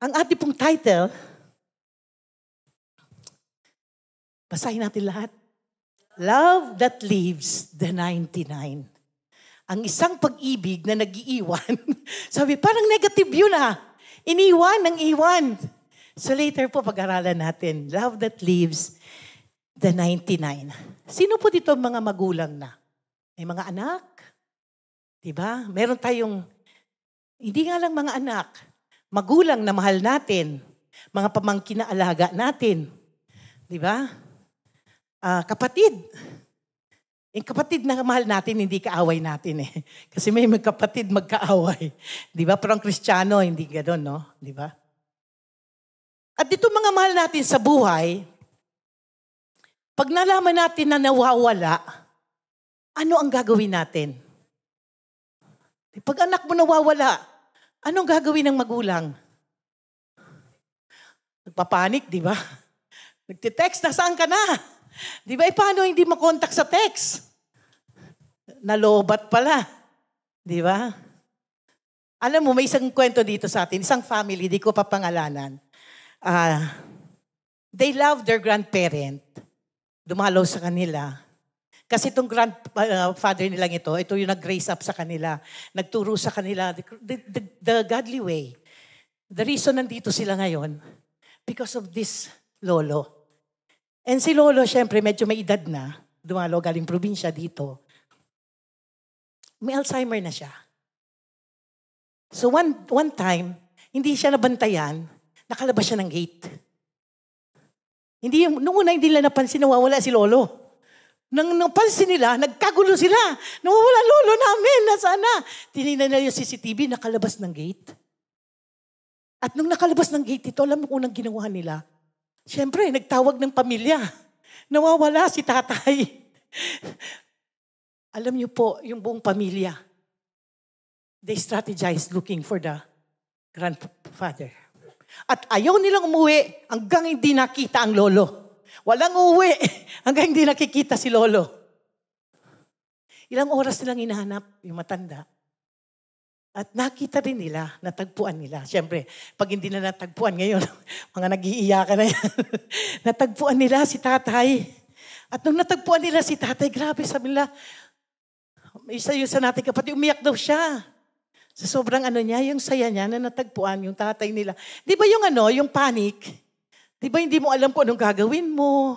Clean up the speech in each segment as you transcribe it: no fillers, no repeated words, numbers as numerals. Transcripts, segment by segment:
Ang ating pong title, basahin natin lahat. Love that leaves the 99. Ang isang pag-ibig na nag-iiwan. Sabi, parang negative yun ah. Iniwan ng iwan. So later po pag-aralan natin, love that leaves the 99. Sino po dito mga magulang na? May mga anak? Diba? Meron tayong, hindi nga lang mga anak, magulang na mahal natin, mga pamangkin na alaga natin. Diba? Kapatid. Yung kapatid na mahal natin, hindi kaaway natin eh. Kasi may magkapatid magkaaway. Diba? Pero ang Kristiyano, hindi gano'n, no? Diba? At dito mga mahal natin sa buhay, pag nalaman natin na nawawala, ano ang gagawin natin? Pag anak mo nawawala, anong gagawin ng magulang? Nagpapanik, di ba? Nagtitext, nasaan ka na? Di ba, paano hindi makontak sa text? Nalobat pala. Di ba? Alam mo, may isang kwento dito sa atin, isang family, di ko pa pangalanan. They love their grandparent. Dumalaw sa kanila. Kasi itong grandfather nilang ito yung nag-raise up sa kanila. Nagturo sa kanila the godly way. The reason nandito sila ngayon, because of this lolo. And si lolo, syempre, medyo may edad na. Dumalaw galing probinsya dito. May Alzheimer na siya. So one time, hindi siya nabantayan, nakalabas siya ng gate. Noong una hindi nila napansin, nawawala si lolo. Nang napansin nila, nagkagulo sila. Nawawala lolo namin, nasaan na? Tinignan nila yung CCTV, nakalabas ng gate. At nung nakalabas ng gate ito, alam mo kung unang ginawa nila? Siyempre, nagtawag ng pamilya. Nawawala si tatay. Alam niyo po, yung buong pamilya, they strategized looking for the grandfather. At ayaw nilang umuwi hanggang hindi nakita ang lolo. Walang uwi hanggang hindi nakikita si lolo. Ilang oras nilang hinahanap yung matanda. At nakita rin nila, natagpuan nila. Siyempre, pag hindi na natagpuan ngayon, mga nag-iiyakan na yan. Natagpuan nila si tatay. At nung natagpuan nila si tatay, grabe, sabi nila, isa sa natin kapatid, umiyak daw siya. Sa sobrang niya, yung saya niya na natagpuan yung tatay nila. Di ba yung panic? Di ba hindi mo alam kung anong gagawin mo?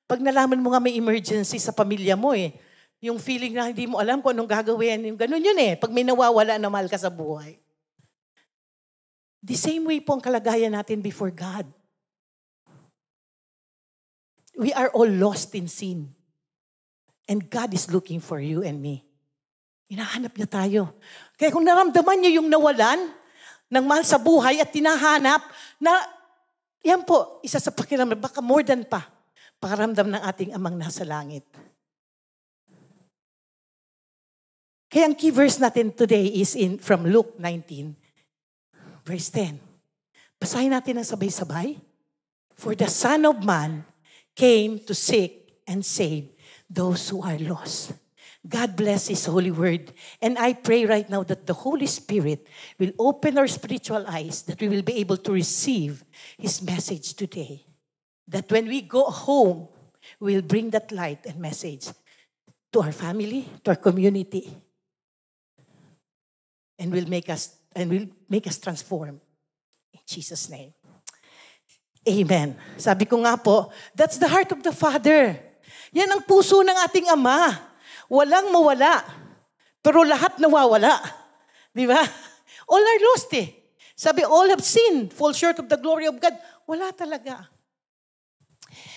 Pag nalaman mo nga may emergency sa pamilya mo yung feeling na hindi mo alam kung anong gagawin, yung ganun yun pag may nawawala na mahal ka sa buhay. The same way po ang kalagayan natin before God. We are all lost in sin. And God is looking for you and me. Hinahanap niya tayo. Kaya kung naramdaman niyo yung nawalan ng mahal sa buhay at tinahanap, yan po, isa sa pakiramdam, baka more than pa, pakaramdam ng ating amang nasa langit. Kaya ang key verse natin today is from Luke 19, verse 10. Basahin natin ang sabay-sabay. For the Son of Man came to seek and save those who are lost. God bless His holy word. And I pray right now that the Holy Spirit will open our spiritual eyes, that we will be able to receive His message today. That when we go home, we'll bring that light and message to our family, to our community. And will make us transform. In Jesus' name. Amen. Sabi ko nga po, that's the heart of the Father. Yan ang puso ng ating Ama. Walang mawala. Pero lahat nawawala. Di ba? All are lost Sabi, all have sinned, fall short of the glory of God. Wala talaga.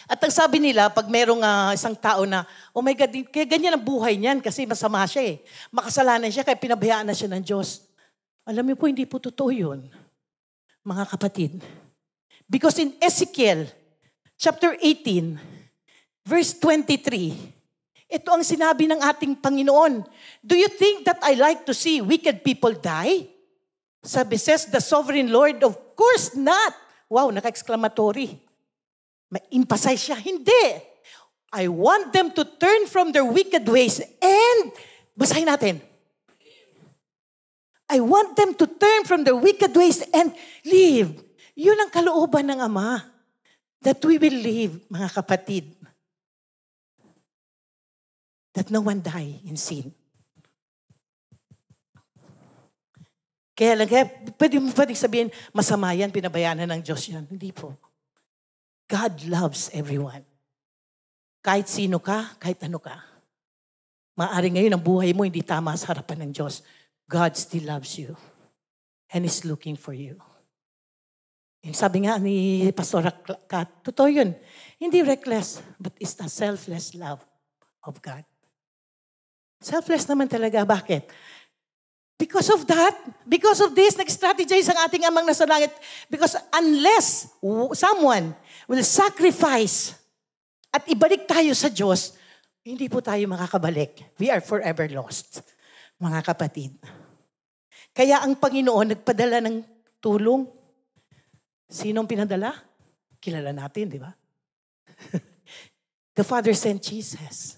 At ang sabi nila, pag merong isang tao na, oh my God, kaya ganyan ang buhay niyan kasi masama siya Makasalanan siya, kaya pinabayaan na siya ng Diyos. Alam niyo po, hindi po totoo yun, mga kapatid. Because in Ezekiel, chapter 18, verse 23, ito ang sinabi ng ating Panginoon. Do you think that I like to see wicked people die? Sabi, says the sovereign Lord, of course not. Wow, naka-exclamatory. Ma-emphasize siya. Hindi. I want them to turn from their wicked ways and, basahin natin. I want them to turn from their wicked ways and live. Yun ang kalooban ng Ama. That we will live, mga kapatid. That no one die in sin. Kaya pwedeng sabihin, masama yan, pinabayaan ng Diyos yan. Hindi po. God loves everyone. Kahit sino ka, kahit ano ka. Maaring ngayon ang buhay mo hindi tama sa harapan ng Diyos. God still loves you. And is looking for you. Yung sabi nga ni Pastor Kat, totoo yun. Hindi reckless, but it's the selfless love of God. Selfless naman talaga. Bakit? Because of that, because of this, nag-strategize ang ating Amang nasa langit. Because unless someone will sacrifice at ibalik tayo sa Diyos, hindi po tayo makakabalik. We are forever lost, mga kapatid. Kaya ang Panginoon nagpadala ng tulong. Sinong pinadala? Kilala natin, di ba? The Father sent Jesus.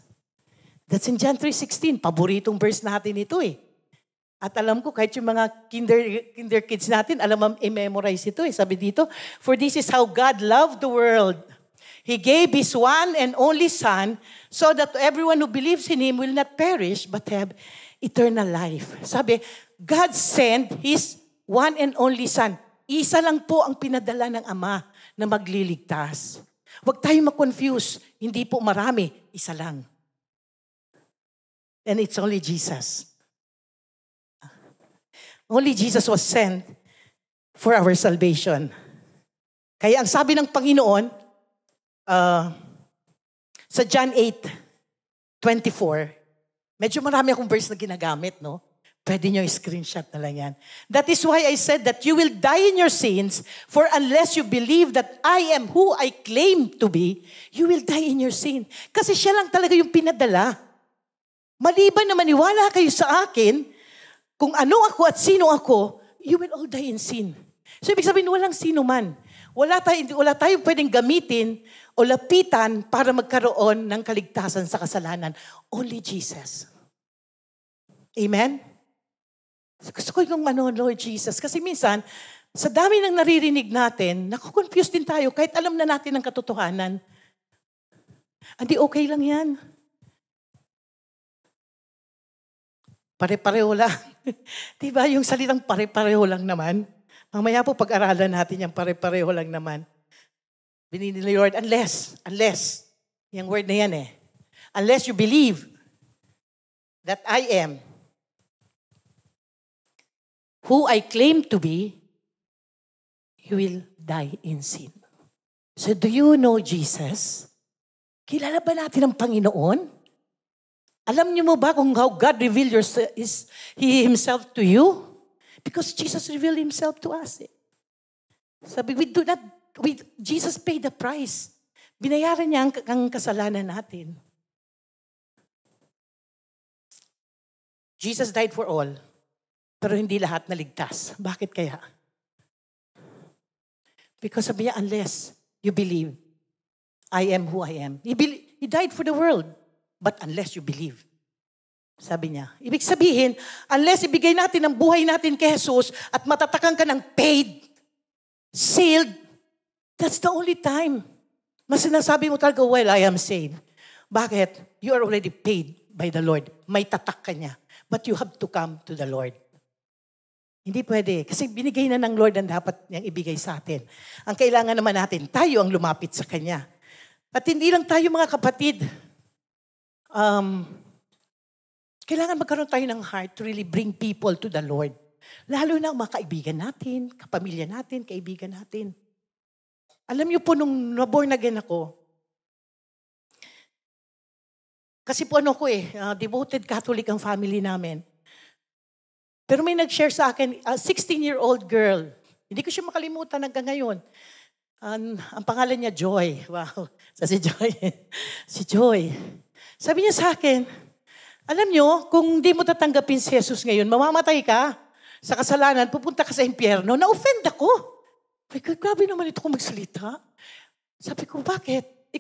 That's in John 3:16. Paboritong verse natin ito eh. At alam ko, kahit yung mga kinder kids natin, alam i-memorize ito eh. Sabi dito, for this is how God loved the world. He gave His one and only Son so that everyone who believes in Him will not perish but have eternal life. Sabi, God sent His one and only Son. Isa lang po ang pinadala ng Ama na magliligtas. Huwag tayong ma-confuse. Hindi po marami. Isa lang. And it's only Jesus. Only Jesus was sent for our salvation. Kaya ang sabi ng Panginoon, sa John 8:24, medyo marami akong verse na ginagamit, no? Pwede nyo i-screenshot na lang yan. That is why I said that you will die in your sins, for unless you believe that I am who I claim to be, you will die in your sin. Kasi siya lang talaga yung pinadala. Maliban na maniwala kayo sa akin, kung ano ako at sino ako, you will all die in sin. So ibig sabihin, walang sino man. Wala tayong pwedeng gamitin o lapitan para magkaroon ng kaligtasan sa kasalanan. Only Jesus. Amen? Gusto ko yung Lord Jesus. Kasi minsan, sa dami ng naririnig natin, nakukonfuse din tayo kahit alam na natin ang katotohanan. Hindi okay lang yan. Pare-pareho lang. Diba yung salitang pare-pareho lang naman? Mamaya po pag-aralan natin yung pare-pareho lang naman. Binili ni Lord, unless, yung word na yan eh. Unless you believe that I am who I claim to be, you will die in sin. So do you know Jesus? Kilala ba natin ang Panginoon? Alam niyo mo ba kung how God revealed He Himself to you? Because Jesus revealed Himself to us. Sabi, Jesus paid the price. Binayaran niya ang kasalanan natin. Jesus died for all, pero hindi lahat naligtas. Bakit kaya? Because sabi niya, unless you believe, I am who I am. He died for the world. But unless you believe, sabi niya. Ibig sabihin, unless ibigay natin ang buhay natin kay Jesus at matatakan ka ng paid, sealed, that's the only time. Mas sinasabi mo talaga, well, I am saved. Bakit? You are already paid by the Lord. May tatak ka niya. But you have to come to the Lord. Hindi pwede. Kasi binigay na ng Lord ang dapat niyang ibigay sa atin. Ang kailangan naman natin, tayo ang lumapit sa Kanya. At hindi lang tayo mga kapatid, kailangan magkaroon tayo ng heart to really bring people to the Lord. Lalo na ang mga kaibigan natin, kapamilya natin, kaibigan natin. Alam niyo po, nung naborn again ako, kasi po devoted Catholic ang family namin. Pero may nag-share sa akin, a 16-year-old girl. Hindi ko siya makalimutan hanggang ngayon. Ang pangalan niya, Joy. Wow, si Joy. Si Joy. Sabi niya sa akin, alam niyo, kung di mo tatanggapin si Jesus ngayon, mamamatay ka sa kasalanan, pupunta ka sa impyerno. Na-offend ako. Grabe naman ito kung magsalita. Sabi ko, bakit?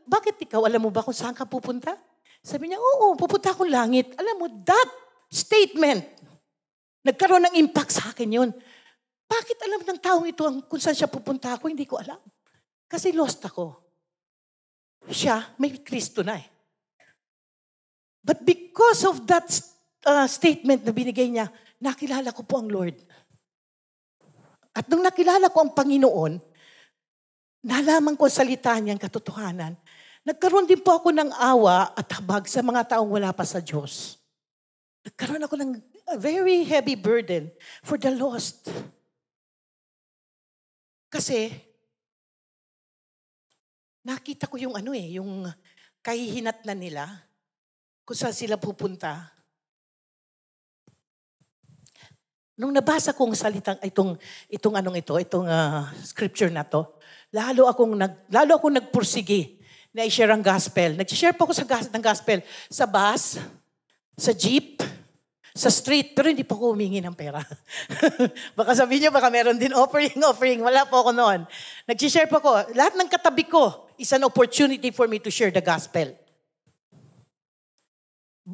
Bakit ikaw? Alam mo ba kung saan ka pupunta? Sabi niya, oo, pupunta akong langit. Alam mo, that statement, nagkaroon ng impact sa akin yun. Bakit alam ng taong ito kung saan siya pupunta ako? Hindi ko alam. Kasi lost ako. Siya, may Kristo na eh. But because of that statement na binigay niya, nakilala ko po ang Lord. At nung nakilala ko ang Panginoon, nalaman ko ang salita niyang katotohanan, nagkaroon din po ako ng awa at habag sa mga taong wala pa sa Diyos. Nagkaroon ako ng a very heavy burden for the lost. Kasi, nakita ko yung yung kahihinatnan nila, kung saan sila pupunta. Nung nabasa kong salitang itong scripture na to, lalo akong nagpursige na i-share ang gospel. Nag-share po ako ng gospel sa bus, sa jeep, sa street, pero hindi po ako humingi ng pera. Baka sabihin niyo, baka meron din offering. Wala po ako noon. Nag-share po ako. Lahat ng katabi ko is an opportunity for me to share the gospel.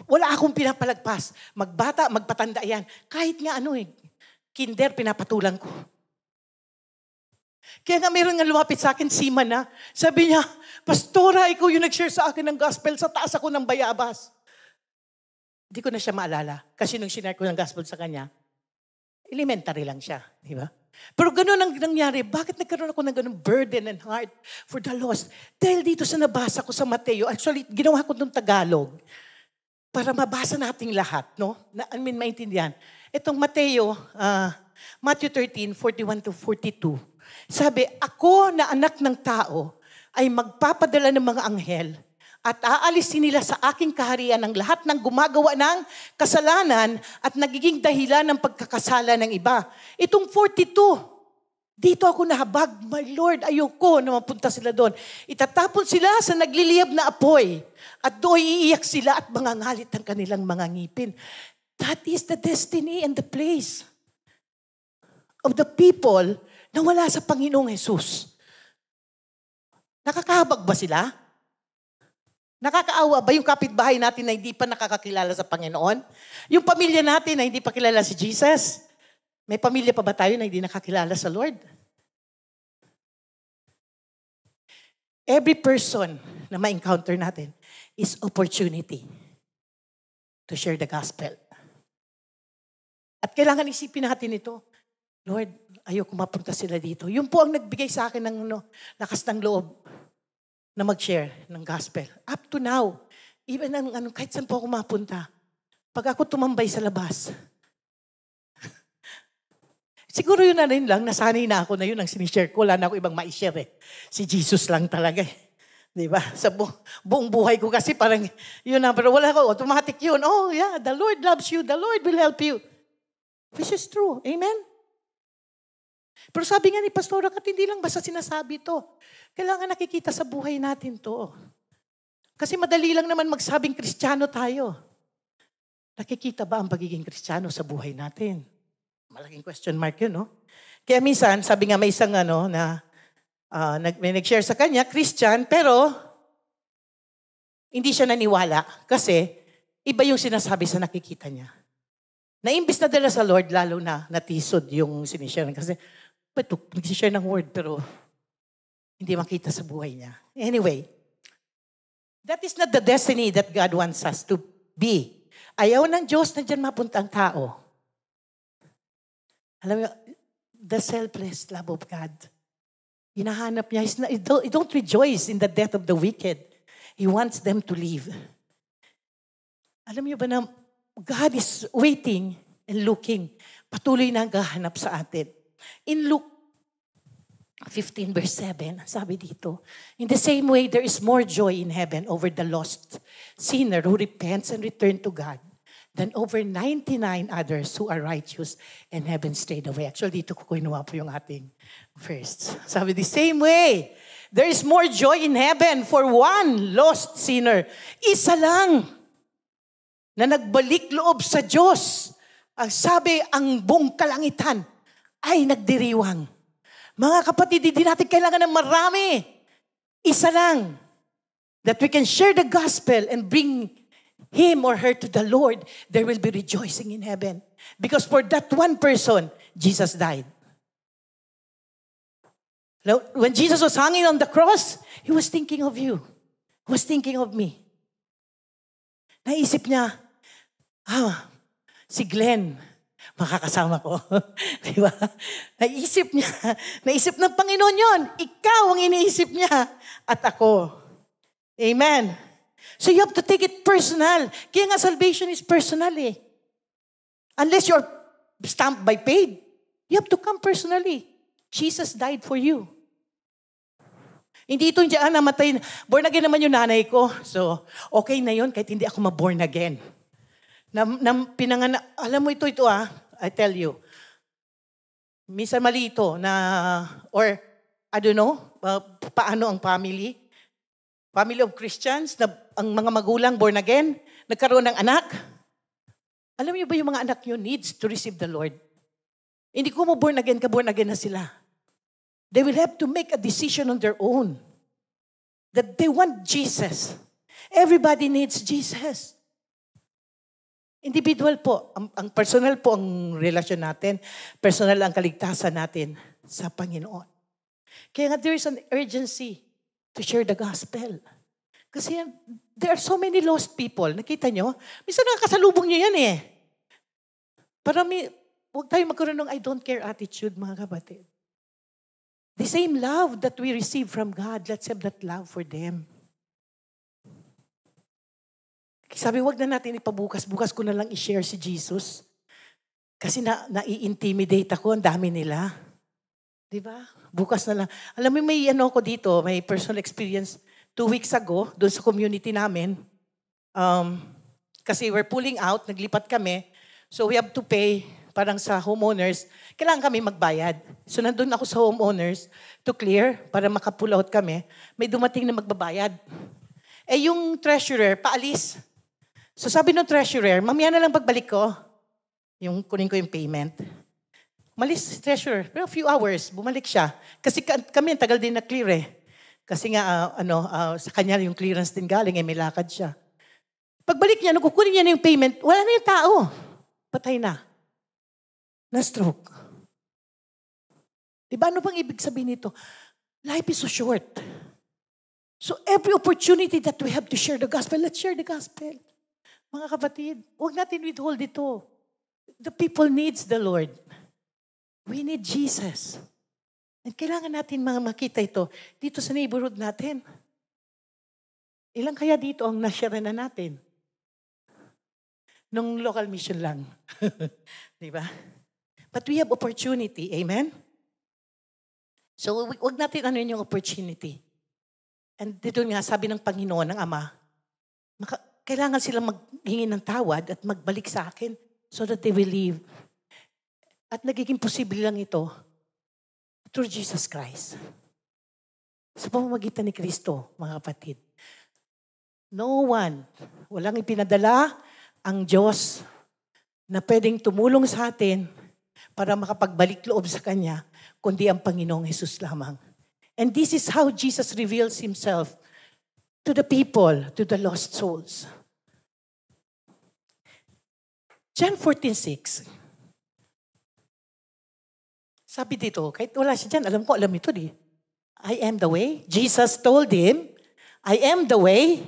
Wala akong pinapalagpas. Magbata, magpatanda yan. Kahit nga kinder, pinapatulan ko. Kaya nga meron nga lumapit sa akin, Sima na. Sabi niya, Pastora, ikaw yung nag-share sa akin ng gospel, sa taas ako ng bayabas. Hindi ko na siya maalala. Kasi nung sinare ko ng gospel sa kanya, elementary lang siya. Di ba? Pero gano'n ang nangyari. Bakit nagkaroon ako ng gano'ng burden and heart for the lost? Dahil dito sa nabasa ko sa Mateo, actually, ginawa ko ng Tagalog para mabasa nating lahat, no? Maintindihan. Itong Mateo, Matthew 13, 41-42. Sabi, ako na anak ng tao ay magpapadala ng mga anghel at aalisin nila sa aking kaharian ang lahat ng gumagawa ng kasalanan at nagiging dahilan ng pagkakasala ng iba. Itong 42, dito ako nahabag, my Lord, ayoko na mapunta sila doon. Itatapon sila sa nagliliyab na apoy at doon iiyak sila at mangangalit ang kanilang mga ngipin. That is the destiny and the place of the people na wala sa Panginoong Jesus. Nakakahabag ba sila? Nakakaawa ba yung kapitbahay natin na hindi pa nakakakilala sa Panginoon? Yung pamilya natin na hindi pa kilala si Jesus? May pamilya pa ba tayo na hindi nakakilala sa Lord? Every person na ma-encounter natin is opportunity to share the gospel. At kailangan isipin natin ito, Lord, ayoko mapunta sila dito. Yun po ang nagbigay sa akin ng lakas ng loob na mag-share ng gospel. Up to now, even kahit saan po ako mapunta, pag ako tumambay sa labas, siguro yun na rin lang, nasanay na ako na yun ang sinishare ko. Wala na ako ibang ma-share eh. Si Jesus lang talaga eh. Diba? Sa buong buhay ko kasi parang yun na, pero wala ko, automatic yun. Oh yeah, the Lord loves you, the Lord will help you. Which is true. Amen? Pero sabi nga ni Pastora, hindi lang basta sinasabi to. Kailangan nakikita sa buhay natin to. Kasi madali lang naman magsabing Kristiyano tayo. Nakikita ba ang pagiging Kristiyano sa buhay natin? Malaking question mark yun, no? Kaya minsan, sabi nga may isang may nag-share sa kanya, Christian, pero hindi siya naniwala kasi iba yung sinasabi sa nakikita niya. Na imbis na dala sa Lord, lalo na natisod yung sinishare. Kasi nag-share ng word pero hindi makita sa buhay niya. Anyway, that is not the destiny that God wants us to be. Ayaw ng Diyos na dyan mapunta ang tao. Alam mo, the selfless love of God. Hinahanap niya. He don't rejoice in the death of the wicked. He wants them to live. Alam niyo ba na God is waiting and looking. Patuloy na naghahanap sa atin. In Luke 15 verse 7, sabi dito, in the same way, there is more joy in heaven over the lost sinner who repents and returns to God than over 99 others who are righteous and haven't strayed away. Actually, dito ko kinuha po yung ating verse. Sabi, the same way, there is more joy in heaven for one lost sinner. Isa lang na nagbalik loob sa Diyos. Ang sabi, ang buong kalangitan ay nagdiriwang. Mga kapatid, hindi natin kailangan ng marami. Isa lang. That we can share the gospel and bring him or her to the Lord. There will be rejoicing in heaven. Because for that one person, Jesus died. When Jesus was hanging on the cross, He was thinking of you. He was thinking of me. Naisip niya, si Glenn, makakasama ko. Di ba? Naisip ng Panginoon yon. Ikaw ang iniisip niya at ako. Amen. So you have to take it personal. Kaya nga salvation is personal eh. Unless you're stamped by paid, you have to come personally. Jesus died for you. Hindi ito dyan namatay. Born again naman yung nanay ko. So, okay na yun kahit hindi ako ma-born again. Alam mo ito I tell you. Minsan mali ito or I don't know, paano ang family of Christians, na ang mga magulang born again, nagkaroon ng anak. Alam niyo ba yung mga anak nyo needs to receive the Lord? Hindi ko mo born again na sila. They will have to make a decision on their own. That they want Jesus. Everybody needs Jesus. Individual po. Ang personal po ang relasyon natin. Personal ang kaligtasan natin sa Panginoon. Kaya nga there is an urgency to share the gospel. Kasi there are so many lost people. Nakita nyo? Minsan nakakasalubong nyo yan eh. Huwag tayo magkaroon ng I don't care attitude, mga kapatid. The same love that we receive from God, let's have that love for them. Sabi, wag na natin ipabukas. Bukas ko na lang i-share si Jesus. Kasi nai-intimidate ako, ang dami nila. Diba? Bukas na lang. Alam mo, may ako dito, may personal experience 2 weeks ago, doon sa community namin. Kasi we're pulling out, naglipat kami. So we have to pay, parang sa homeowners, kailangan kami magbayad. So nandun ako sa homeowners to clear para makapull out kami. May dumating na magbabayad. Yung treasurer, paalis. So sabi ng treasurer, mamaya na lang pagbalik ko, kunin ko yung payment. Malis si treasurer, pero a few hours, bumalik siya. Kasi kami, tagal din na clear eh. Kasi nga, sa kanya yung clearance din galing, may lakad siya. Pagbalik niya, kukunin niya na yung payment, wala na yung tao. Patay na. Na-stroke. Diba, ano bang ibig sabihin nito? Life is so short. So every opportunity that we have to share the gospel, let's share the gospel. Mga kapatid, huwag natin withhold ito. The people needs the Lord. We need Jesus. And kailangan natin makita ito dito sa neighborhood natin. Ilang kaya dito ang na-share na natin? Nung local mission lang. Diba? But we have opportunity. Amen? So, huwag natin yung opportunity. And dito nga, sabi ng Panginoon, ng Ama, kailangan silang maghingi ng tawad at magbalik sa akin so that they will live. At nagiging posible lang ito through Jesus Christ. Sa pamamagitan ni Kristo, mga kapatid. No one, walang ipinadala ang Diyos na pwedeng tumulong sa atin para makapagbalik loob sa Kanya, kundi ang Panginoong Hesus lamang. And this is how Jesus reveals Himself to the people, to the lost souls. John 14:6. Sabi dito, kahit wala siya dyan, alam ito di. I am the way. Jesus told him, I am the way,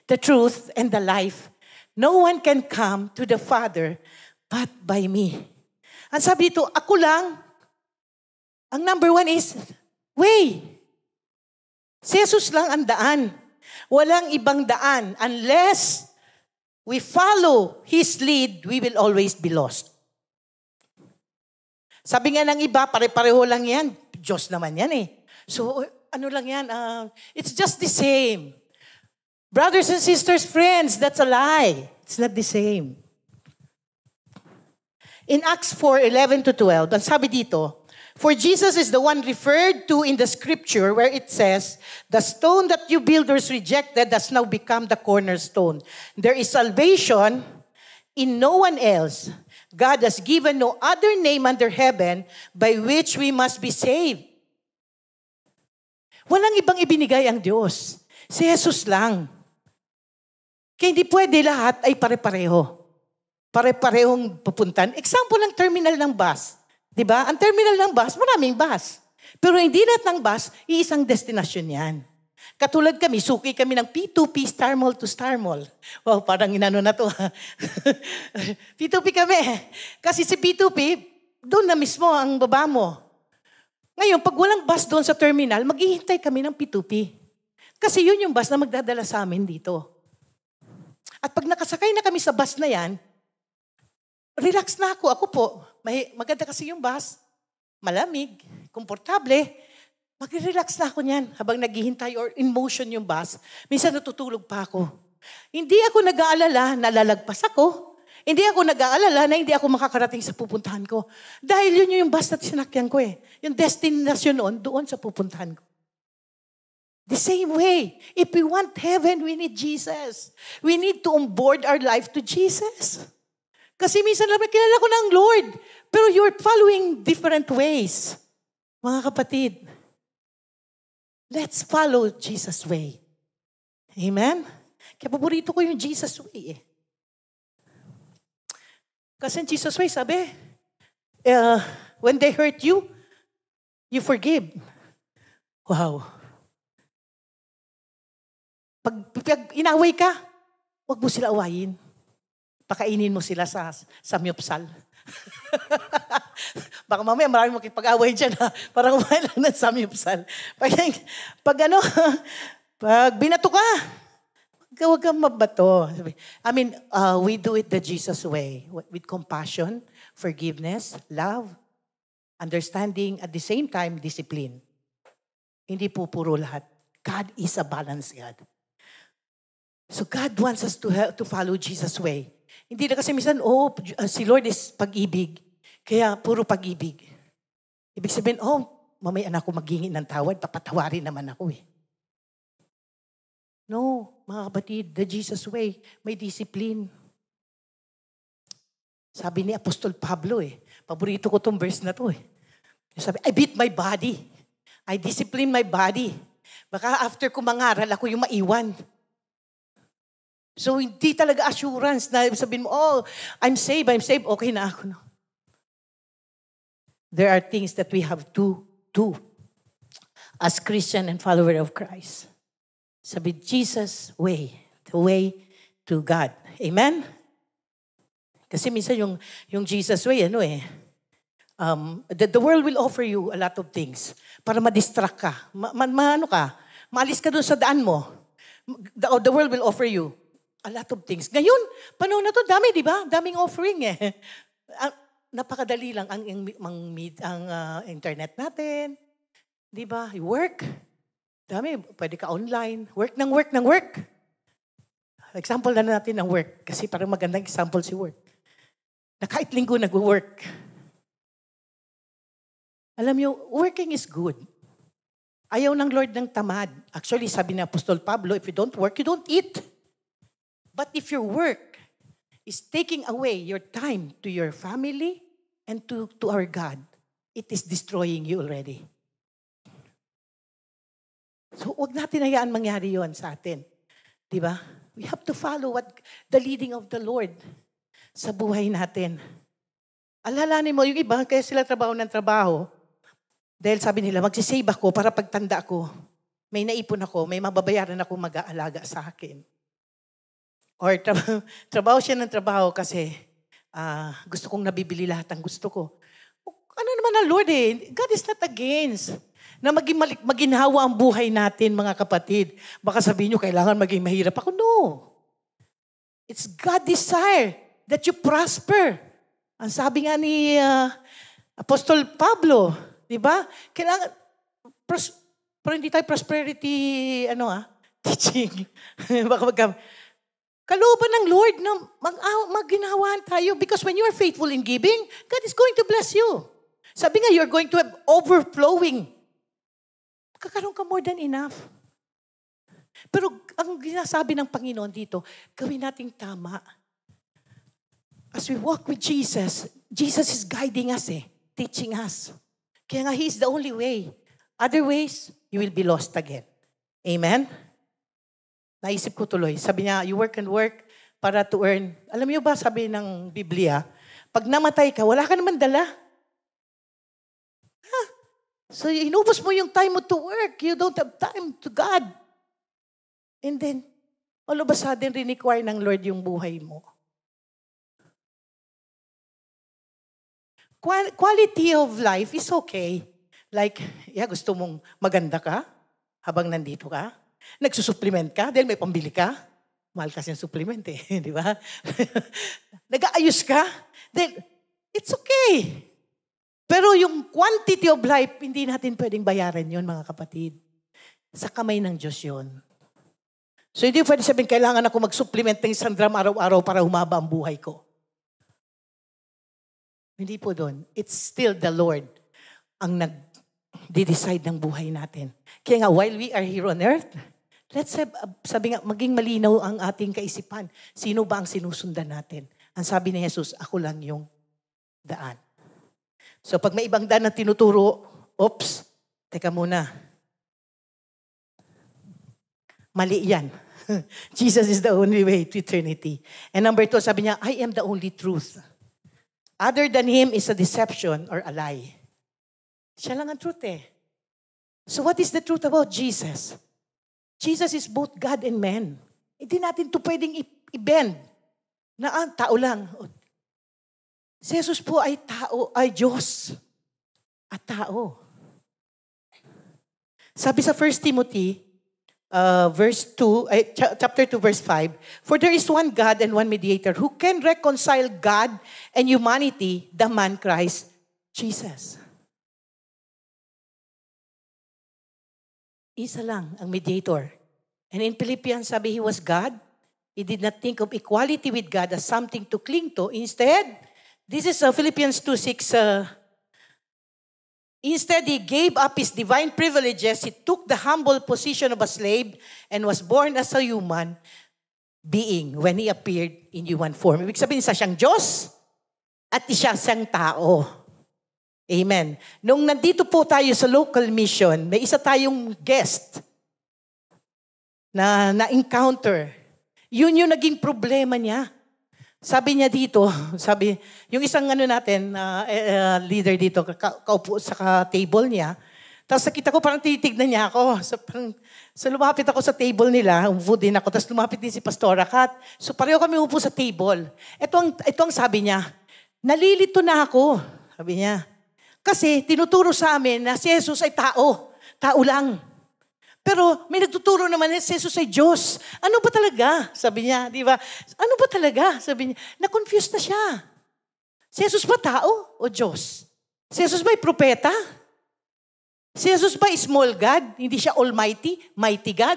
the truth, and the life. No one can come to the Father but by me. Ang sabi dito, ako lang. Ang number 1 is way. Si Jesus lang ang daan. Walang ibang daan. Unless we follow His lead, we will always be lost. Sabi nga ng iba, pare-pareho lang yan. Diyos naman yan eh. So, ano lang yan? It's just the same. Brothers and sisters, friends, that's a lie. It's not the same. In Acts 4:11-12, ang sabi dito, for Jesus is the one referred to in the scripture where it says, the stone that you builders rejected has now become the cornerstone. There is salvation in no one else. God has given no other name under heaven by which we must be saved. Walang ibang ibinigay ang Diyos. Si Jesus lang. Kaya hindi pwede lahat ay pare-pareho. Pare-parehong pupuntan. Example ng terminal ng bus. Diba? Ang terminal ng bus, maraming bus. Pero hindi lahat ng bus, iisang destinasyon yan. Katulad kami, suki kami ng P2P, Star Mall to Star Mall. Wow, parang inano na to. P2P kami. Kasi si P2P, doon na mismo ang baba mo. Ngayon, pag walang bus doon sa terminal, maghihintay kami ng P2P. Kasi yun yung bus na magdadala sa amin dito. At pag nakasakay na kami sa bus na yan, relax na ako. Ako po, maganda kasi yung bus. Malamig, komportable. Mag-relax na ako niyan habang naghihintay or in motion yung bus. Minsan natutulog pa ako. Hindi ako nag-aalala na lalagpas ako. Hindi ako nag-aalala na hindi ako makakarating sa pupuntahan ko. Dahil yun yung bus na sinakyan ko eh. Yung destination noon, doon sa pupuntahan ko. The same way, if we want heaven, we need Jesus. We need to onboard our life to Jesus. Kasi minsan lang, kilala ko ng Lord, pero you're following different ways. Mga kapatid, let's follow Jesus' way. Amen? Kaya paborito ko yung Jesus' way eh. Kasi Jesus' way, sabi, when they hurt you, you forgive. Wow. Pag inaway ka, huwag mo sila awayin. Pakainin mo sila sa samyupsal. Baka mamaya maraming makipag-away dyan ha. Parang kumain lang ng samyupsal. Pag binato ka, huwag kang mabato. We do it the Jesus way. With compassion, forgiveness, love, understanding, at the same time, discipline. Hindi po puro lahat. God is a balanced God. So God wants us to follow Jesus' way. Hindi na kasi minsan, si Lord is pag-ibig. Kaya puro pag-ibig. Ibig sabihin, mamaya na ako maghingi ng tawad, papatawarin naman ako eh. No, mga kapatid, the Jesus way, may discipline. Sabi ni Apostol Pablo eh, paborito ko tong verse na to eh. Sabi, I beat my body. I discipline my body. Baka after ko mangaral, ako yung maiwan. So, hindi talaga assurance na sabihin mo, I'm saved, okay na ako. No. There are things that we have to do as Christian and follower of Christ. Sabi, Jesus' way, the way to God. Amen? Kasi minsan yung Jesus way, the world will offer you a lot of things para ma-distract ka. Maalis ka doon sa daan mo. The world will offer you a lot of things. Ngayon, panahon na to, dami, di ba? Daming offering eh. Napakadali lang ang internet natin. Di ba? Work. Dami, pwede ka online. Work. Example na natin ng work. Kasi parang magandang example si work. Na kahit linggo nag-work. Alam niyo, working is good. Ayaw ng Lord ng tamad. Actually, sabi ni Apostol Pablo, if you don't work, you don't eat. But if your work is taking away your time to your family and to our God, it is destroying you already. So, wag natin hayaan mangyari yon sa atin. Di ba? We have to follow the leading of the Lord sa buhay natin. Alalahanin mo, yung iba, kaya sila trabaho ng trabaho, dahil sabi nila, magsisave ako para pagtanda ko, may naipon ako, may mababayaran ako mag-aalaga sa akin. Or trabaho siya ng trabaho kasi gusto kong nabibili lahat ang gusto ko. Ano naman ang Lord eh? God is not against na maginhawa ang buhay natin, mga kapatid. Baka sabihin nyo, kailangan maging mahirap ako. No. It's God's desire that you prosper. Ang sabi nga ni Apostol Pablo, di ba? Kailangan, pero hindi tayo prosperity, teaching. Baka kalooban ng Lord na magginhawaan tayo because when you are faithful in giving, God is going to bless you. Sabi nga, you're going to have overflowing. Kakaroon ka more than enough. Pero ang ginasabi ng Panginoon dito, gawin nating tama. As we walk with Jesus, Jesus is guiding us teaching us. Kaya nga, He's the only way. Other ways, you will be lost again. Amen? Naisip ko tuloy. Sabi niya, you work and work para to earn. Alam niyo ba, sabi ng Biblia, pag namatay ka, wala ka naman dala. So, inubos mo yung time mo to work. You don't have time to God. And then, all of a sudden, require ng Lord yung buhay mo. Quality of life is okay. Like, gusto mong maganda ka habang nandito ka. Nagsusupplement ka dahil may pambili ka. Mahal kasi yung supplement di ba? Nag-aayos ka. Then, it's okay. Pero yung quantity of life, hindi natin pwedeng bayaran yun, mga kapatid. Sa kamay ng Diyos yun. So, hindi pwede sabihin, kailangan ako mag-supplement ng 1 gram araw-araw para humaba ang buhay ko. Hindi po doon. It's still the Lord ang nag-decide ng buhay natin. Kaya nga, while we are here on earth, let's have, sabi nga, maging malinaw ang ating kaisipan. Sino ba ang sinusundan natin? Ang sabi ni Jesus, ako lang yung daan. So pag may ibang daan na tinuturo, oops, teka muna. Mali yan. Jesus is the only way to eternity. And number 2, sabi niya, I am the only truth. Other than Him is a deception or a lie. Siya lang ang truth So what is the truth about Jesus? Jesus is both God and man. Hindi natin ito pwedeng i-bend. Na tao lang. Si Jesus po ay tao, ay Diyos. At tao. Sabi sa 1 Timothy, chapter 2, verse 5, for there is one God and one mediator who can reconcile God and humanity, the man Christ Jesus. Isa lang ang mediator. And in Philippians, sabi he was God. He did not think of equality with God as something to cling to. Instead, this is Philippians 2:6. Instead, He gave up His divine privileges. He took the humble position of a slave and was born as a human being when He appeared in human form. Ibig sabihin, isa siyang Diyos at isa siyang tao. Amen. Nung nandito po tayo sa local mission, may isa tayong guest na na-encounter. Yun yung naging problema niya. Sabi niya dito, yung isang leader dito, kaupo sa table niya, tapos nakita ko parang titignan niya ako. So lumapit ako sa table nila, umupo din ako, tapos lumapit din si Pastora Kat. So pareho kami umupo sa table. Ito ang sabi niya, nalilito na ako, sabi niya. Kasi tinuturo sa amin na si Jesus ay tao lang. Pero may nagtuturo naman na si Jesus ay Diyos. Ano ba talaga? Sabi niya, di ba? Ano ba talaga? Sabi niya, na-confuse na siya. Si Jesus ba tao o Diyos? Si Jesus ba ay propeta? Si Jesus ba small God? Hindi siya almighty, mighty God?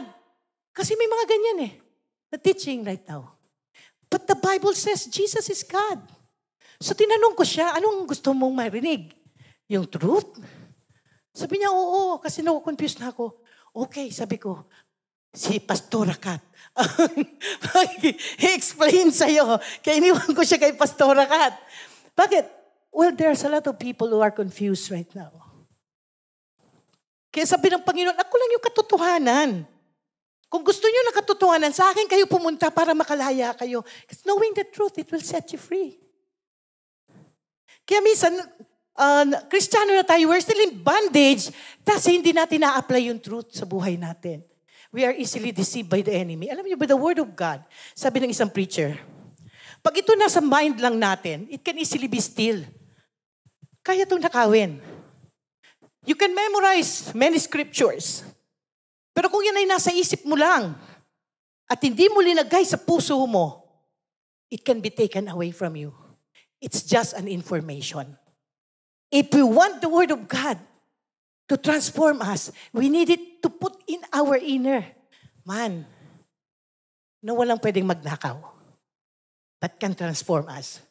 Kasi may mga ganyan na teaching right now. But the Bible says Jesus is God. So tinanong ko siya, anong gusto mong marinig? Yung truth? Sabi niya, oo, kasi na-confuse na ako. Okay, sabi ko, si Pastora Kat. I-explain sa'yo. Kaya iniwan ko siya kay Pastora Kat. Bakit? Well, there's a lot of people who are confused right now. Kaya sabi ng Panginoon, ako lang yung katotohanan. Kung gusto niyo ng katotohanan, sa akin kayo pumunta para makalaya kayo. Because knowing the truth, it will set you free. Kaya minsan, Kristiyano na tayo, we're still in bondage, kasi hindi natin na-apply yung truth sa buhay natin. We are easily deceived by the enemy. Alam niyo, by the word of God, sabi ng isang preacher, pag ito nasa mind lang natin, it can easily be still. Kaya itong nakawin. You can memorize many scriptures. Pero kung yan ay nasa isip mo lang, at hindi mo linagay sa puso mo, it can be taken away from you. It's just an information. If we want the Word of God to transform us, we need it to put in our inner man na walang pwedeng magnakaw that can transform us.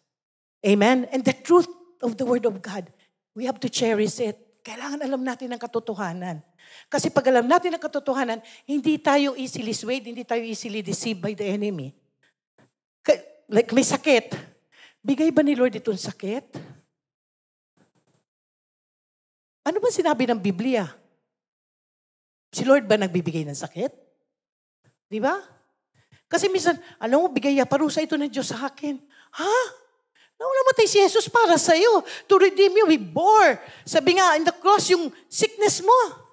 Amen? And the truth of the Word of God, we have to cherish it. Kailangan alam natin ang katotohanan. Kasi pag alam natin ang katotohanan, hindi tayo easily swayed, hindi tayo easily deceived by the enemy. Like may sakit. Bigay ba ni Lord itong sakit? Ano ba sinabi ng Biblia? Si Lord ba nagbibigay ng sakit? Di ba? Kasi minsan, alam mo, bigay parusa ito ng Diyos sa akin. Ha? Namatay si Jesus para sa'yo. To redeem you, He bore. Sabi nga, in the cross, yung sickness mo.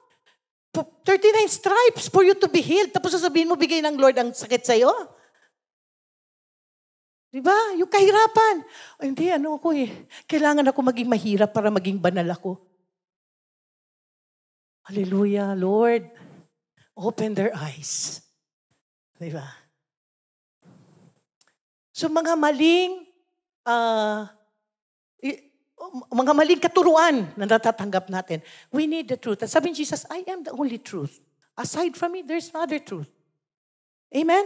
39 stripes for you to be healed. Tapos sasabihin mo, bigay ng Lord ang sakit sa'yo. Diba? Yung kahirapan. Hindi, ako kailangan ako maging mahirap para maging banal ako. Hallelujah, Lord. Open their eyes. Diba? So mga maling katuruan na natatanggap natin. We need the truth. At sabi ni Jesus, I am the only truth. Aside from me, there's no other truth. Amen?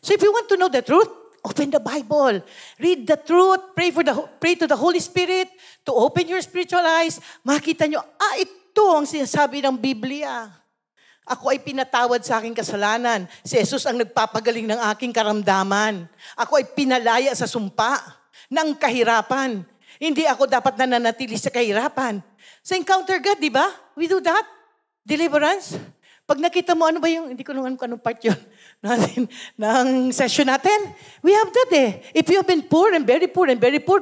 So if you want to know the truth, open the Bible. Read the truth. Pray to the Holy Spirit to open your spiritual eyes. Makita nyo, ito ang sinasabi ng Biblia. Ako ay pinatawad sa aking kasalanan. Si Jesus ang nagpapagaling ng aking karamdaman. Ako ay pinalaya sa sumpa ng kahirapan. Hindi ako dapat nananatili sa kahirapan. Sa Encounter God, di ba? We do that. Deliverance. Pag nakita mo, ano ba yung, hindi ko naman kung anong part yun ng session natin. We have that If you have been poor and very poor,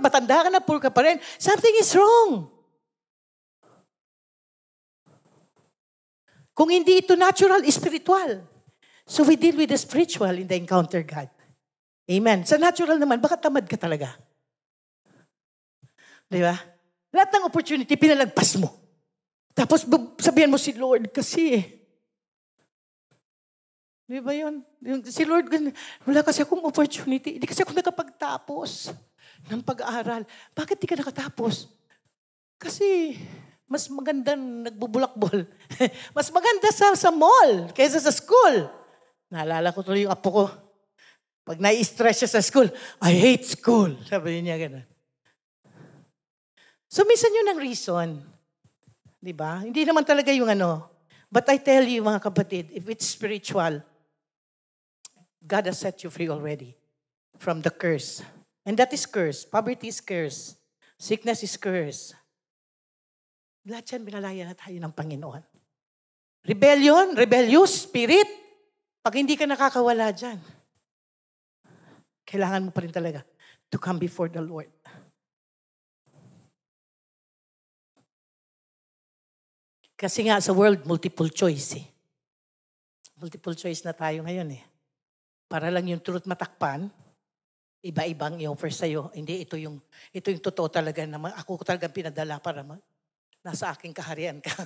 matanda ka na, poor ka pa rin, something is wrong. Kung hindi ito natural, spiritual. So we deal with the spiritual in the Encounter God. Amen. Sa natural naman, baka tamad ka talaga. Di ba? Lahat ng opportunity, pinalagpas mo. Tapos sabihan mo si Lord kasi di ba yun? Si Lord, wala kasi akong opportunity. Hindi kasi ako nakapagtapos ng pag-aaral. Bakit di ka nakatapos? Kasi mas maganda nagbubulakbol. Mas maganda sa mall kaysa sa school. Naalala ko tuloy yung apo ko. Pag nai-stress siya sa school, I hate school. Sabi niya gano'n. So, minsan yun ang reason. Di ba? Hindi naman talaga yung But I tell you, mga kapatid, if it's spiritual, God has set you free already from the curse. And that is curse. Poverty is curse. Sickness is curse. Lahat yan, binalaya na tayo ng Panginoon. Rebellion, rebellious spirit. Pag hindi ka nakakawala dyan, kailangan mo pa rin talaga to come before the Lord. Kasi nga sa world, multiple choice Multiple choice na tayo ngayon Para lang yung truth matakpan, iba-ibang i-offer sa'yo. Hindi, ito yung totoo talaga na ako talagang pinadala para nasa aking kaharian ka.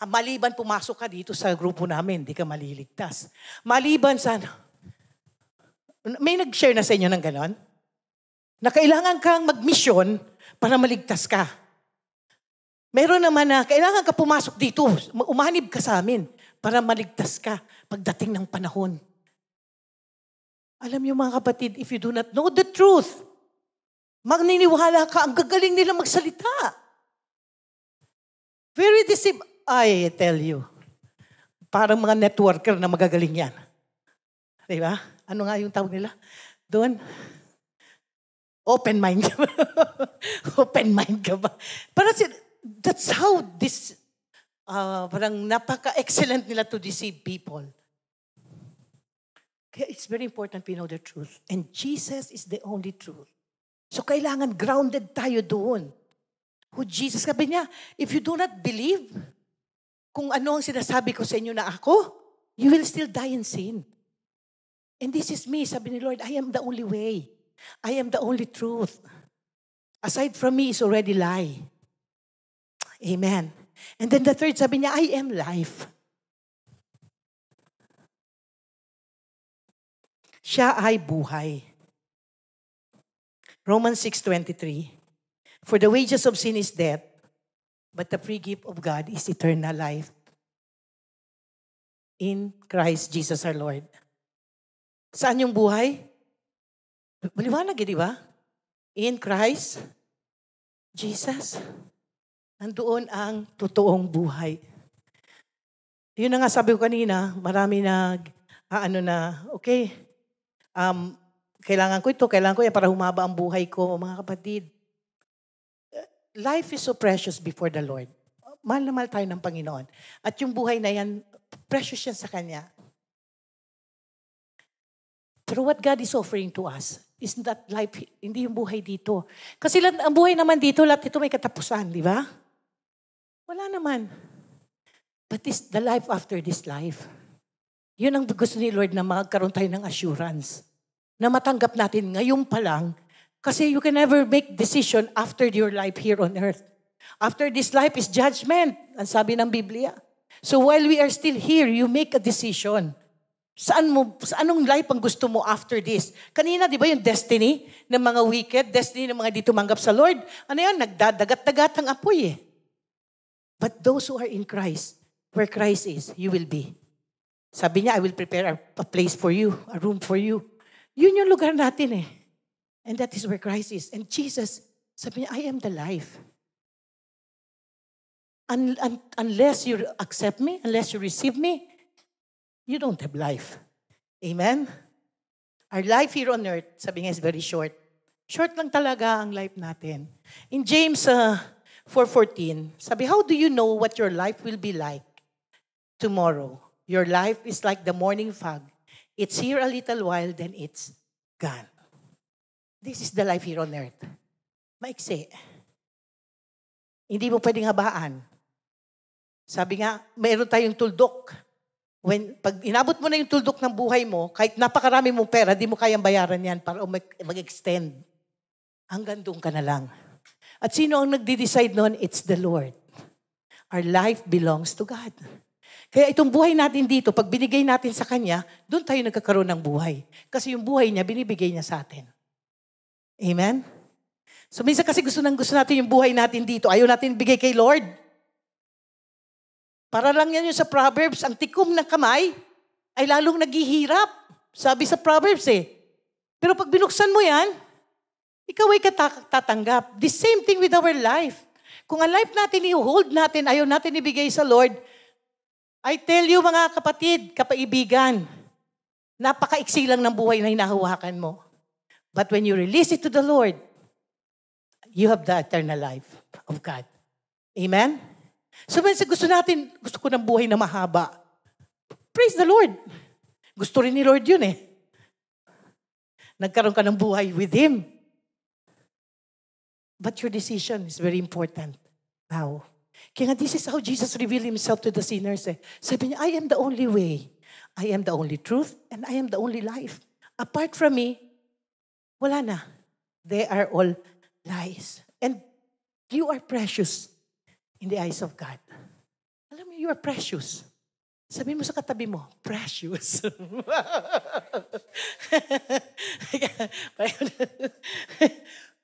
Maliban pumasok ka dito sa grupo namin, di ka maliligtas. Maliban sa may nag-share na sa inyo ng ganon? Na kailangan kang mag-mission para maligtas ka. Meron naman na kailangan ka pumasok dito, umanib ka sa amin para maligtas ka pagdating ng panahon. Alam niyo mga kapatid, if you do not know the truth, magniniwala ka, ang gagaling nila magsalita. Very I tell you. Parang mga networker na magagaling yan. Diba? Ano nga yung tawag nila? Doon? Open mind ka ba? Open mind ka ba? Parang that's how this, parang napaka-excellent nila to deceive people. Kaya it's very important we know the truth. And Jesus is the only truth. So kailangan grounded tayo doon. Who Jesus, sabi niya, if you do not believe kung ano ang sinasabi ko sa inyo na ako, you will still die in sin. And this is me, sabi ni Lord, I am the only way. I am the only truth. Aside from me is already lie. Amen. And then the third, sabi niya, I am life. Siya ay buhay. Romans 6:23. For the wages of sin is death, but the free gift of God is eternal life in Christ Jesus our Lord. Saan yung buhay? Maliwanag di ba? In Christ Jesus. Nandoon ang totoong buhay. Yun na nga sabi ko kanina, marami okay, kailangan ko yan para humaba ang buhay ko, mga kapatid. Life is so precious before the Lord. Mahal na mahal tayo ng Panginoon. At yung buhay na yan, precious yan sa Kanya. Pero what God is offering to us is not life, hindi yung buhay dito. Kasi ang buhay naman dito, lahat ito may katapusan, di ba? Wala naman. But it's the life after this life. Yun ang gusto ni Lord na magkaroon tayo ng assurance. Na matanggap natin ngayon pa lang. Kasi you can never make decision after your life here on earth. After this life is judgment. Ang sabi ng Biblia. So while we are still here, you make a decision. Sa anong life ang gusto mo after this? Kanina, di ba yung destiny ng mga wicked, destiny ng mga di tumanggap sa Lord? Ano yan? Nagdadagat-dagat ang apoy eh. But those who are in Christ, where Christ is, you will be. Sabi niya, I will prepare a place for you, a room for you. Yun yung lugar natin eh. And that is where Christ is. And Jesus, sabi niya, I am the life. Unless you accept me, unless you receive me, you don't have life. Amen? Our life here on earth, sabi nga, is very short. Short lang talaga ang life natin. In James 4:14, sabi, how do you know what your life will be like tomorrow? Your life is like the morning fog. It's here a little while, then it's gone. This is the life here on earth. Maiksi. Hindi mo pwedeng habaan. Sabi nga, mayroon tayong tuldok. Pag inabot mo na yung tuldok ng buhay mo, kahit napakarami mong pera, di mo kayang bayaran yan para mag-extend. Hanggang doon ka na lang. At sino ang nagde-decide noon? It's the Lord. Our life belongs to God. Kaya itong buhay natin dito, pag binigay natin sa Kanya, doon tayo nagkakaroon ng buhay. Kasi yung buhay niya, binibigay niya sa atin. Amen? So minsan kasi gusto natin yung buhay natin dito. Ayaw natin bigay kay Lord. Para lang yan yung sa Proverbs, ang tikom ng kamay ay lalong naghihirap. Sabi sa Proverbs eh. Pero pag binuksan mo yan, ikaw ay tatanggap. The same thing with our life. Kung ang life natin i-hold natin, ayaw natin ibigay sa Lord, I tell you mga kapatid, kapaibigan, napakaiksi lang ng buhay na hinahawakan mo. But when you release it to the Lord, you have the eternal life of God. Amen? So, gusto ko ng buhay na mahaba. Praise the Lord. Gusto rin ni Lord yun eh. Nagkaroon ka ng buhay with Him. But your decision is very important now. Kaya nga, this is how Jesus revealed Himself to the sinners eh. Sabi niya, I am the only way. I am the only truth. And I am the only life. Apart from me, wala na. They are all lies. And you are precious in the eyes of God. Alam mo, you are precious. Sabihin mo sa katabi mo, precious.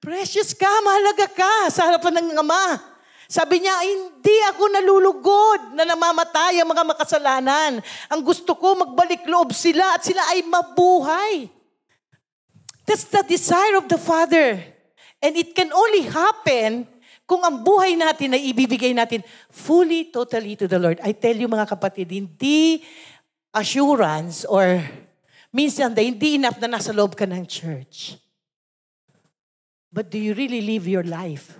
Precious ka, mahalaga ka sa harapan ng Ama. Sabi niya, hindi ako nalulugod na namamatay ang mga makasalanan. Ang gusto ko, magbalik loob sila at sila ay mabuhay. That's the desire of the Father. And it can only happen kung ang buhay natin ay ibibigay natin fully, totally to the Lord. I tell you mga kapatid, hindi assurance or minsan hindi enough na nasa loob ka ng church. But do you really live your life?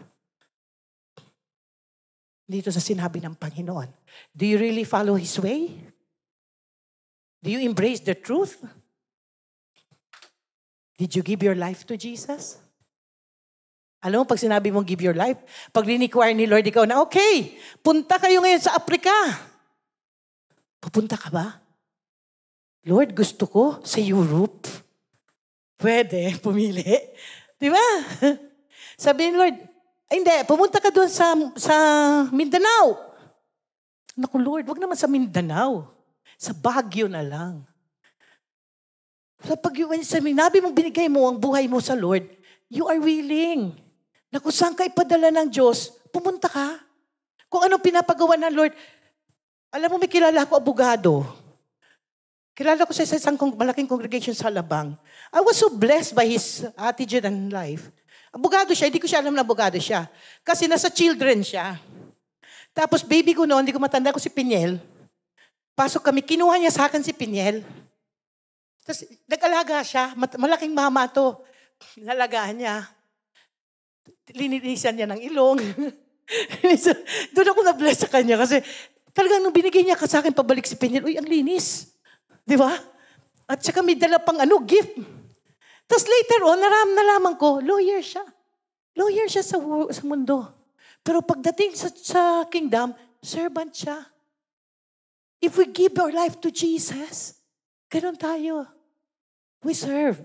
Dito sa sinabi ng Panginoon. Do you really follow His way? Do you embrace the truth? Did you give your life to Jesus? Alam mo, pag sinabi mong give your life, pag require ni Lord ikaw na, okay, punta kayo ngayon sa Africa. Pupunta ka ba? Lord, gusto ko sa Europe. Pwede, pumili. Di ba? Sabi ni Lord, hindi, pumunta ka doon sa Mindanao. Naku Lord, wag naman sa Mindanao. Sa Baguio na lang. Pag sinabi mong binigay mo ang buhay mo sa Lord, you are willing. Na kung saan ka ipadala ng Diyos, pumunta ka. Kung anong pinapagawa ng Lord. Alam mo, may kilala ko, abogado. Kilala ko sa isang malaking congregation sa Alabang. I was so blessed by his attitude and life. Abogado siya, hindi ko siya alam na abogado siya. Kasi nasa children siya. Tapos baby ko noon, hindi ko matanda ko si Piniel. Pasok kami, kinuha niya sa akin si Piniel. Tapos nag-alaga siya, malaking mama to. Nalagaan niya. Lininisan niya ng ilong. Doon ako na-bless sa kanya kasi talagang nung binigay niya sa akin pabalik si Piniel, uy, ang linis. Di ba? At saka may dala pang gift. Tapos later on, nalaman ko, lawyer siya. Lawyer siya sa mundo. Pero pagdating sa kingdom, servant siya. If we give our life to Jesus, ganun tayo. We serve.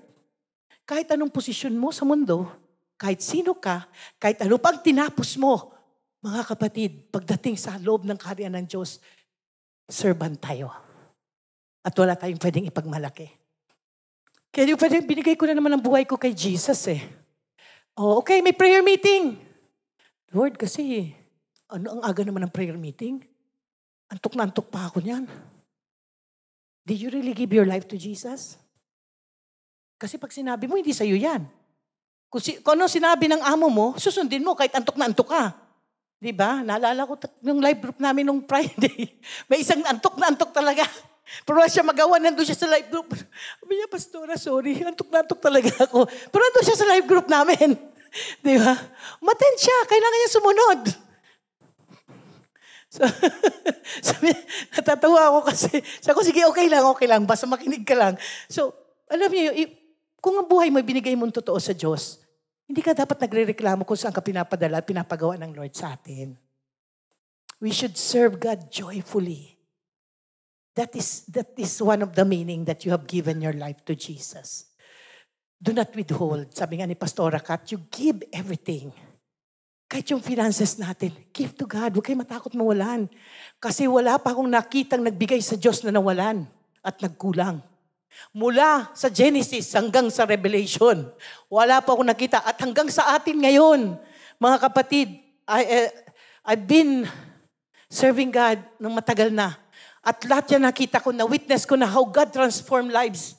Kahit anong posisyon mo sa mundo, kahit sino ka, kahit ano pang tinapos mo, mga kapatid, pagdating sa loob ng kaharian ng Diyos, servant tayo. At wala tayong pwedeng ipagmalaki. Kaya yung pwedeng binigay ko na naman ang buhay ko kay Jesus eh. Oh, okay, may prayer meeting. Lord, kasi ano ang aga naman ng prayer meeting? Antok na antok pa ako niyan. Did you really give your life to Jesus? Kasi pag sinabi mo, hindi sa'yo yan. Kung ano sinabi ng amo mo, susundin mo kahit antok na antok ka. Diba? Naalala ko yung live group namin nung Friday. May isang antok na antok talaga. Pero wala siya magawa, nandun siya sa live group. Sabi niya, Pastora, sorry, antok na antok talaga ako. Pero nandun siya sa live group namin. Diba? Umattend siya, kailangan niya sumunod. So, sabi, natatawa ako kasi, sabi ko, sige, okay lang, basta makinig ka lang. So, alam niyo, kung ang buhay mo binigay mong totoo sa Diyos, hindi ka dapat nagre-reklamo kung saan ka pinapadala at pinapagawa ng Lord sa atin. We should serve God joyfully. That is one of the meaning that you have given your life to Jesus. Do not withhold. Sabi nga ni Pastora Kat, you give everything. Kahit yung finances natin, give to God. Huwag kayo matakot mawalan. Kasi wala pa akong nakitang nagbigay sa Diyos na nawalan at nagkulang. Mula sa Genesis hanggang sa Revelation, wala pa akong nakita. At hanggang sa atin ngayon, mga kapatid, I've been serving God ng matagal na. At lahat yan nakita ko, na-witness ko na how God transformed lives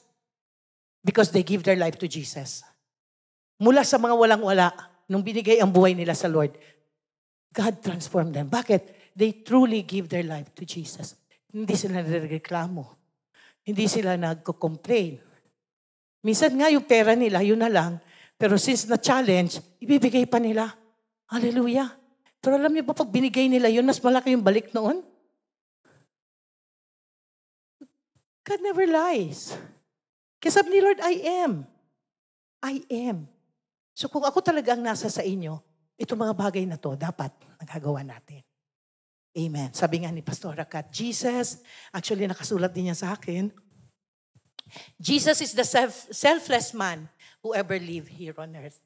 because they give their life to Jesus. Mula sa mga walang-wala, nung binigay ang buhay nila sa Lord, God transformed them. Bakit? They truly give their life to Jesus. Hindi sila nagreklamo. Hindi sila nagko-complain. Minsan nga yung pera nila, yun na lang. Pero since na-challenge, ibibigay pa nila. Hallelujah. Pero alam niyo ba, pag binigay nila yun, mas malaki yung balik noon? God never lies. Kaya sabi ni Lord, I am. I am. So kung ako talaga ang nasa sa inyo, itong mga bagay na to, dapat magagawa natin. Amen. Sabi nga ni Pastora Kat, Jesus, actually nakasulat din niya sa akin, Jesus is the selfless man who ever lived here on earth.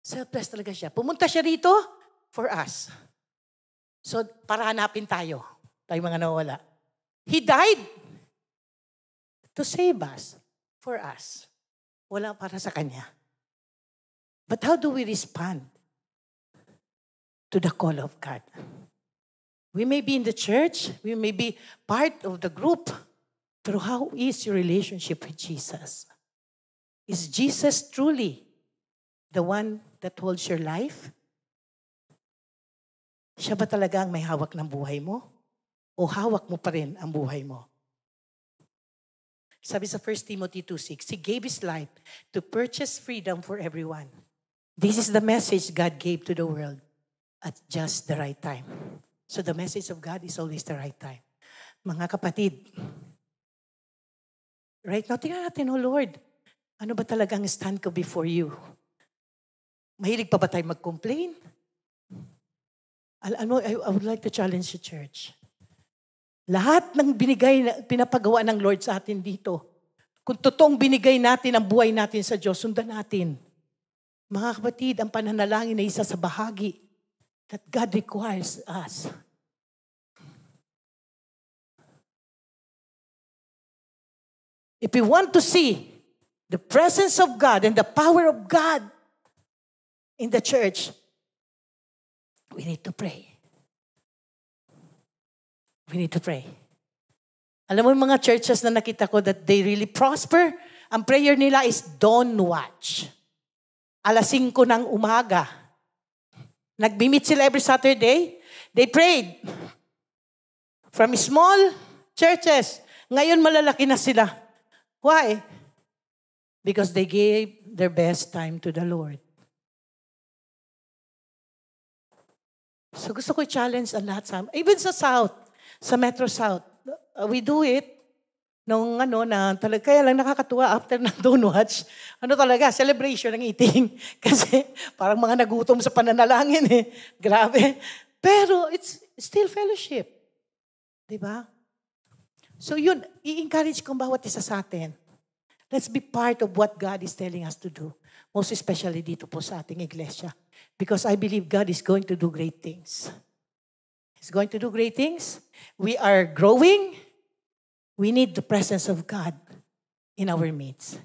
Selfless talaga siya. Pumunta siya rito for us. So, para hanapin tayo mga nawala. He died to save us, for us. Wala para sa Kanya. But how do we respond to the call of God? We may be in the church, we may be part of the group, pero how is your relationship with Jesus? Is Jesus truly the one that holds your life? Siya ba talaga ang may hawak ng buhay mo? O hawak mo pa rin ang buhay mo? Sabi sa 1 Timothy 2:6, He gave His life to purchase freedom for everyone. This is the message God gave to the world at just the right time. So the message of God is always the right time. Mga kapatid, right now, tingnan natin, oh Lord, ano ba talagang stand ko before you? Mahilig pa ba tayo mag-complain? Alam mo, I would like to challenge the church. Lahat ng pinapagawa ng Lord sa atin dito, kung totoong binigay natin ang buhay natin sa Diyos, sundan natin. Mga kapatid, ang pananalangin ay isa sa bahagi that God requires us. If we want to see the presence of God and the power of God in the church, we need to pray. We need to pray. Alam mo yung mga churches na nakita ko that they really prosper, ang prayer nila is dawn watch. 5:00 ng umaga. Nag-meet sila every Saturday. They prayed. From small churches. Ngayon malalaki na sila. Why? Because they gave their best time to the Lord. So gusto ko i-challenge ang lahat sa even sa South, sa Metro South. We do it. nung talaga, kaya lang nakakatuwa after ng Don't Watch, talaga, celebration ng eating. Kasi parang mga nagutom sa pananalangin eh. Grabe. Pero it's still fellowship. Diba? So yun, i-encourage kong bawat isa sa atin. Let's be part of what God is telling us to do. Most especially dito po sa ating iglesia. Because I believe God is going to do great things. He's going to do great things. We are growing. We need the presence of God in our midst.